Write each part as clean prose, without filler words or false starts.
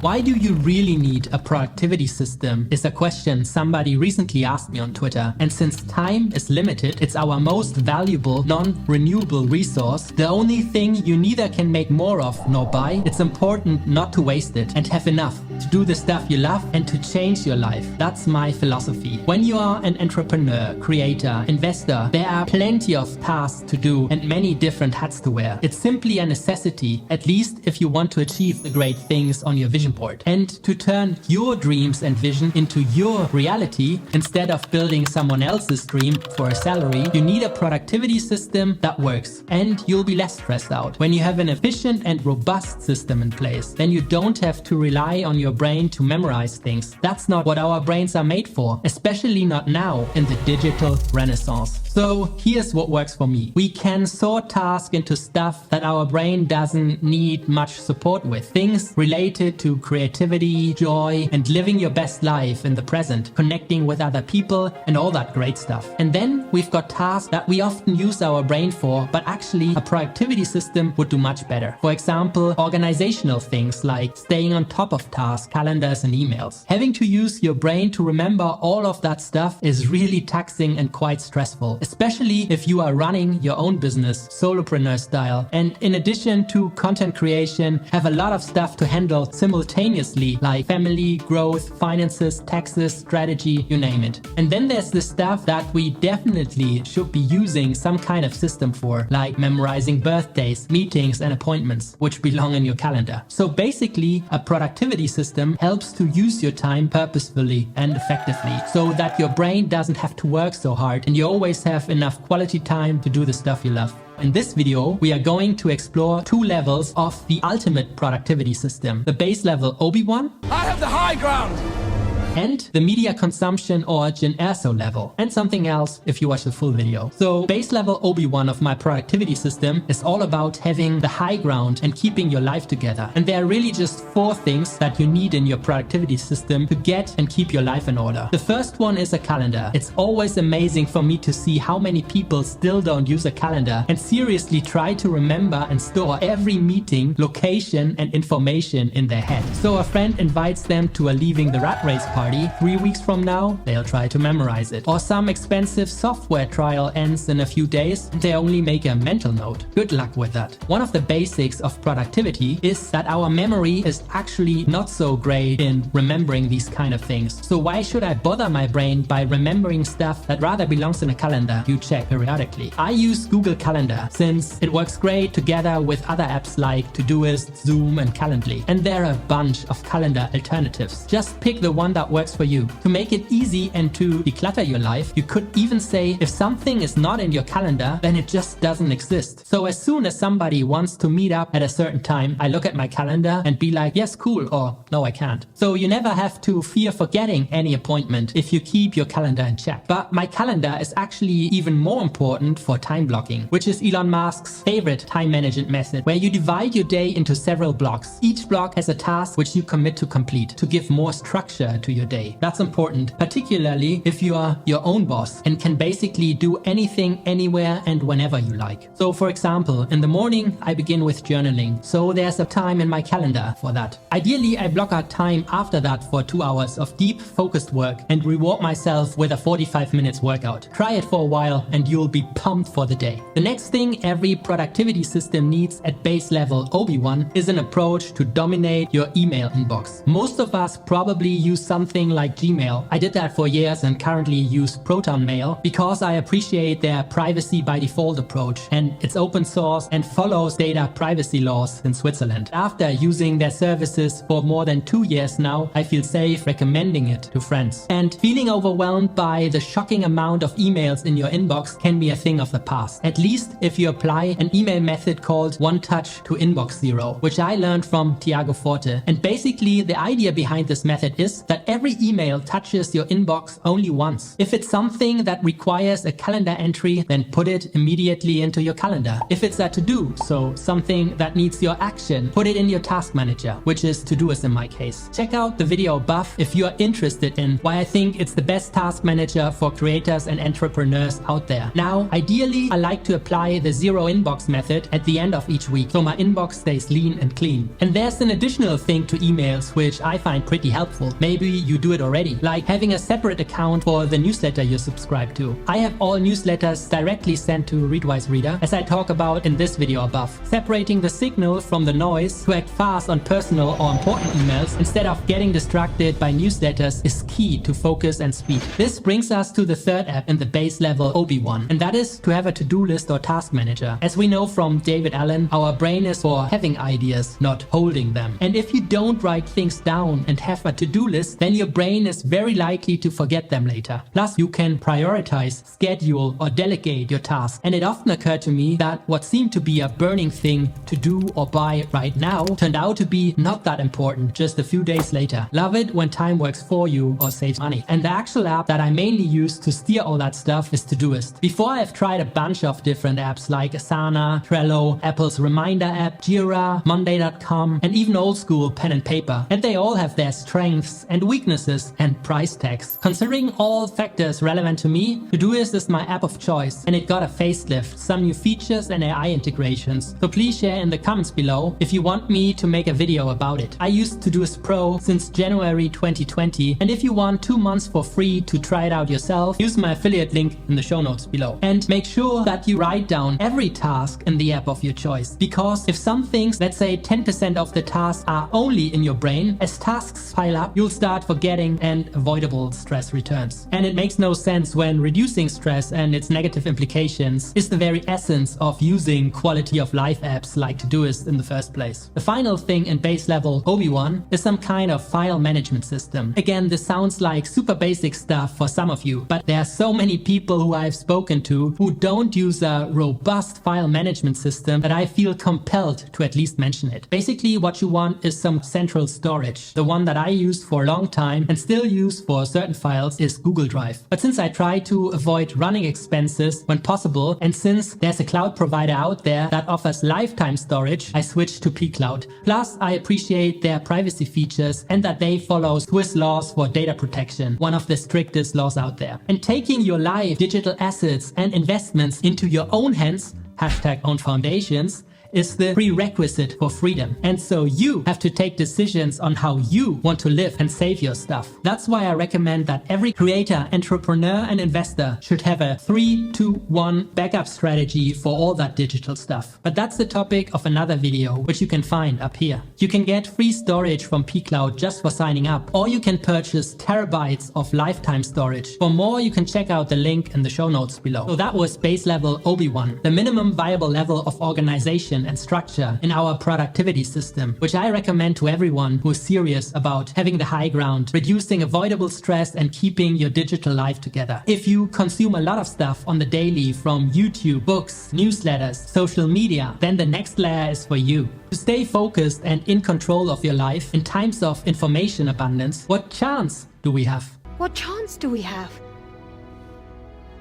Why do you really need a productivity system is a question somebody recently asked me on Twitter. And since time is limited, it's our most valuable non-renewable resource, the only thing you neither can make more of nor buy, it's important not to waste it and have enough to do the stuff you love and to change your life. That's my philosophy. When you are an entrepreneur, creator, investor, there are plenty of tasks to do and many different hats to wear. It's simply a necessity, at least if you want to achieve the great things on your vision board. And to turn your dreams and vision into your reality, instead of building someone else's dream for a salary, you need a productivity system that works, and you'll be less stressed out. When you have an efficient and robust system in place, then you don't have to rely on your brain to memorize things. That's not what our brains are made for, especially not now in the digital renaissance. So here's what works for me. We can sort tasks into stuff that our brain doesn't need much support with. Things related to creativity, joy, and living your best life in the present, connecting with other people, and all that great stuff. And then we've got tasks that we often use our brain for, but actually a productivity system would do much better. For example, organizational things like staying on top of tasks, calendars, and emails. Having to use your brain to remember all of that stuff is really taxing and quite stressful, especially if you are running your own business, solopreneur style, and in addition to content creation, have a lot of stuff to handle simultaneously, like family, growth, finances, taxes, strategy, you name it. And then there's the stuff that we definitely should be using some kind of system for, like memorizing birthdays, meetings, and appointments, which belong in your calendar. So basically, a productivity system helps to use your time purposefully and effectively, so that your brain doesn't have to work so hard and you always have enough quality time to do the stuff you love. In this video, we are going to explore two levels of the ultimate productivity system. The base level Obi-Wan. I have the high ground! And the media consumption origin Erso level, and something else if you watch the full video. So base level Obi-Wan of my productivity system is all about having the high ground and keeping your life together. And there are really just 4 things that you need in your productivity system to get and keep your life in order. The first one is a calendar. It's always amazing for me to see how many people still don't use a calendar and seriously try to remember and store every meeting, location, and information in their head. So a friend invites them to a Leaving the Rat Race party 3 weeks from now, they'll try to memorize it. Or some expensive software trial ends in a few days and they only make a mental note. Good luck with that. One of the basics of productivity is that our memory is actually not so great in remembering these kind of things. So why should I bother my brain by remembering stuff that rather belongs in a calendar you check periodically? I use Google Calendar since it works great together with other apps like Todoist, Zoom, and Calendly. And there are a bunch of calendar alternatives. Just pick the one that works for you. To make it easy and to declutter your life, you could even say if something is not in your calendar, then it just doesn't exist. So as soon as somebody wants to meet up at a certain time, I look at my calendar and be like, yes, cool, or no, I can't. So you never have to fear forgetting any appointment if you keep your calendar in check. But my calendar is actually even more important for time blocking, which is Elon Musk's favorite time management method, where you divide your day into several blocks. Each block has a task which you commit to complete to give more structure to your day. That's important, particularly if you are your own boss and can basically do anything, anywhere, and whenever you like. So for example, in the morning, I begin with journaling. So there's a time in my calendar for that. Ideally, I block out time after that for 2 hours of deep, focused work and reward myself with a 45 minutes workout. Try it for a while and you'll be pumped for the day. The next thing every productivity system needs at base level Obi-Wan is an approach to dominate your email inbox. Most of us probably use something like Gmail. I did that for years and currently use Proton Mail because I appreciate their privacy by default approach, and it's open source and follows data privacy laws in Switzerland. After using their services for more than 2 years now, I feel safe recommending it to friends. And feeling overwhelmed by the shocking amount of emails in your inbox can be a thing of the past. At least if you apply an email method called One Touch to Inbox Zero, which I learned from Tiago Forte. And basically the idea behind this method is that every every email touches your inbox only once. If it's something that requires a calendar entry, then put it immediately into your calendar. If it's a to-do, so something that needs your action, put it in your task manager, which is Todoist in my case. Check out the video above if you are interested in why I think it's the best task manager for creators and entrepreneurs out there. Now, ideally, I like to apply the zero inbox method at the end of each week, so my inbox stays lean and clean. And there's an additional thing to emails which I find pretty helpful. Maybe you do it already, like having a separate account for the newsletter you subscribe to. I have all newsletters directly sent to Readwise Reader, as I talk about in this video above. Separating the signal from the noise to act fast on personal or important emails instead of getting distracted by newsletters is key to focus and speed. This brings us to the third app in the base level, Obi-Wan, and that is to have a to-do list or task manager. As we know from David Allen, our brain is for having ideas, not holding them. And if you don't write things down and have a to-do list, then your brain is very likely to forget them later. Plus, you can prioritize, schedule, or delegate your tasks. And it often occurred to me that what seemed to be a burning thing to do or buy right now turned out to be not that important just a few days later. Love it when time works for you or saves money. And the actual app that I mainly use to steer all that stuff is Todoist. Before, I've tried a bunch of different apps like Asana, Trello, Apple's reminder app, Jira, Monday.com, and even old school pen and paper. And they all have their strengths and weaknesses and price tags. Considering all factors relevant to me, Todoist is my app of choice, and it got a facelift, some new features and AI integrations. So please share in the comments below if you want me to make a video about it. I used Todoist Pro since January 2020, and if you want 2 months for free to try it out yourself, use my affiliate link in the show notes below. And make sure that you write down every task in the app of your choice, because if some things, let's say 10% of the tasks, are only in your brain, as tasks pile up, you'll start forgetting and avoidable stress returns. And it makes no sense when reducing stress and its negative implications is the very essence of using quality of life apps like Todoist in the first place. The final thing in base level Obi-Wan is some kind of file management system. Again, this sounds like super basic stuff for some of you, but there are so many people who I've spoken to who don't use a robust file management system that I feel compelled to at least mention it. Basically, what you want is some central storage. The one that I used for a long time and still use for certain files is Google Drive. But since I try to avoid running expenses when possible, and since there's a cloud provider out there that offers lifetime storage, I switched to pCloud. Plus, I appreciate their privacy features and that they follow Swiss laws for data protection, one of the strictest laws out there. And taking your life, digital assets, and investments into your own hands, #OwnFoundations, is the prerequisite for freedom. And so you have to take decisions on how you want to live and save your stuff. That's why I recommend that every creator, entrepreneur, and investor should have a 3-2-1 backup strategy for all that digital stuff. But that's the topic of another video, which you can find up here. You can get free storage from pCloud just for signing up, or you can purchase terabytes of lifetime storage. For more, you can check out the link in the show notes below. So that was base level Obi-Wan, the minimum viable level of organization and structure in our productivity system, which I recommend to everyone who is serious about having the high ground, reducing avoidable stress, and keeping your digital life together. If you consume a lot of stuff on the daily from YouTube, books, newsletters, social media, then the next layer is for you. To stay focused and in control of your life in times of information abundance, what chance do we have? What chance do we have?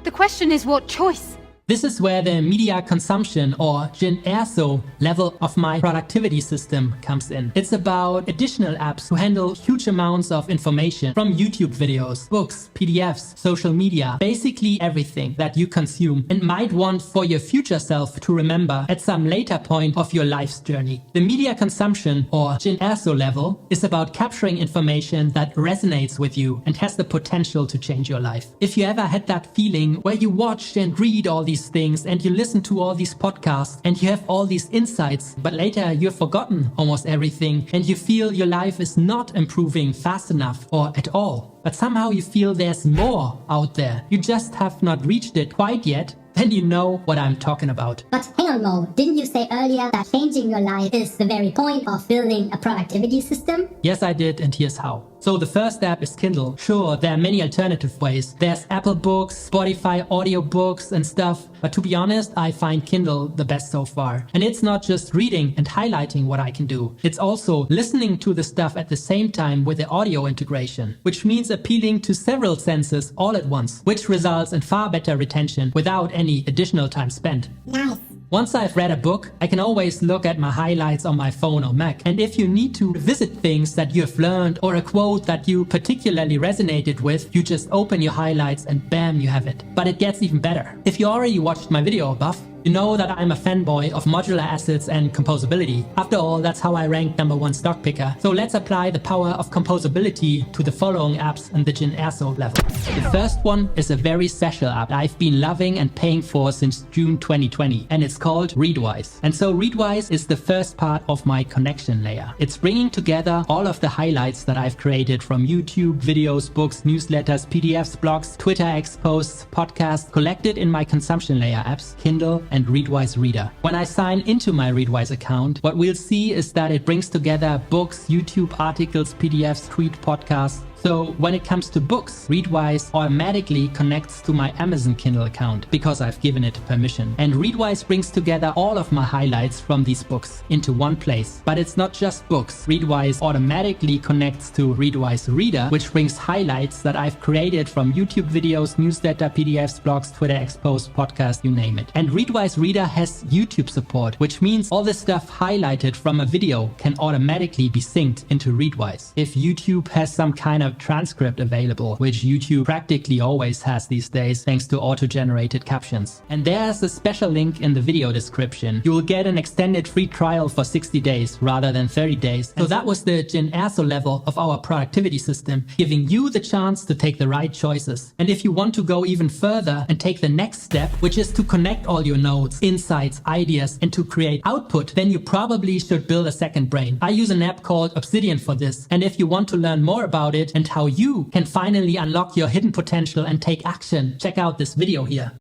The question is, what choice? This is where the media consumption, or Erso level of my productivity system comes in. It's about additional apps to handle huge amounts of information from YouTube videos, books, PDFs, social media, basically everything that you consume and might want for your future self to remember at some later point of your life's journey. The media consumption, or Erso level, is about capturing information that resonates with you and has the potential to change your life. If you ever had that feeling where you watched and read all these things and you listen to all these podcasts and you have all these insights, but later you've forgotten almost everything and you feel your life is not improving fast enough or at all, but somehow you feel there's more out there, you just have not reached it quite yet, then you know what I'm talking about. But hang on, Mo, didn't you say earlier that changing your life is the very point of building a productivity system? Yes, I did, and here's how. So the first app is Kindle. Sure, there are many alternative ways. There's Apple Books, Spotify audiobooks and stuff. But to be honest, I find Kindle the best so far. And it's not just reading and highlighting what I can do. It's also listening to the stuff at the same time with the audio integration, which means appealing to several senses all at once, which results in far better retention without any additional time spent. Nice. Once I've read a book, I can always look at my highlights on my phone or Mac. And if you need to revisit things that you've learned or a quote that you particularly resonated with, you just open your highlights and bam, you have it. But it gets even better. If you already watched my video above, you know that I'm a fanboy of modular assets and composability. After all, that's how I ranked #1 stock picker. So let's apply the power of composability to the following apps in the Erso level. The first one is a very special app I've been loving and paying for since June 2020, and it's called Readwise. And so Readwise is the first part of my connection layer. It's bringing together all of the highlights that I've created from YouTube, videos, books, newsletters, PDFs, blogs, Twitter X posts, podcasts, collected in my consumption layer apps, Kindle and Readwise Reader. When I sign into my Readwise account, what we'll see is that it brings together books, YouTube articles, PDFs, tweet, podcasts. So when it comes to books, Readwise automatically connects to my Amazon Kindle account because I've given it permission. And Readwise brings together all of my highlights from these books into one place. But it's not just books. Readwise automatically connects to Readwise Reader, which brings highlights that I've created from YouTube videos, newsletter, PDFs, blogs, Twitter X posts, podcasts, you name it. And Readwise Reader has YouTube support, which means all the stuff highlighted from a video can automatically be synced into Readwise. If YouTube has some kind of transcript available, which YouTube practically always has these days thanks to auto-generated captions. And there's a special link in the video description. You will get an extended free trial for 60 days rather than 30 days. So that was the Erso level of our productivity system, giving you the chance to take the right choices. And if you want to go even further and take the next step, which is to connect all your notes, insights, ideas, and to create output, then you probably should build a second brain. I use an app called Obsidian for this. And if you want to learn more about it and how you can finally unlock your hidden potential and take action, check out this video here.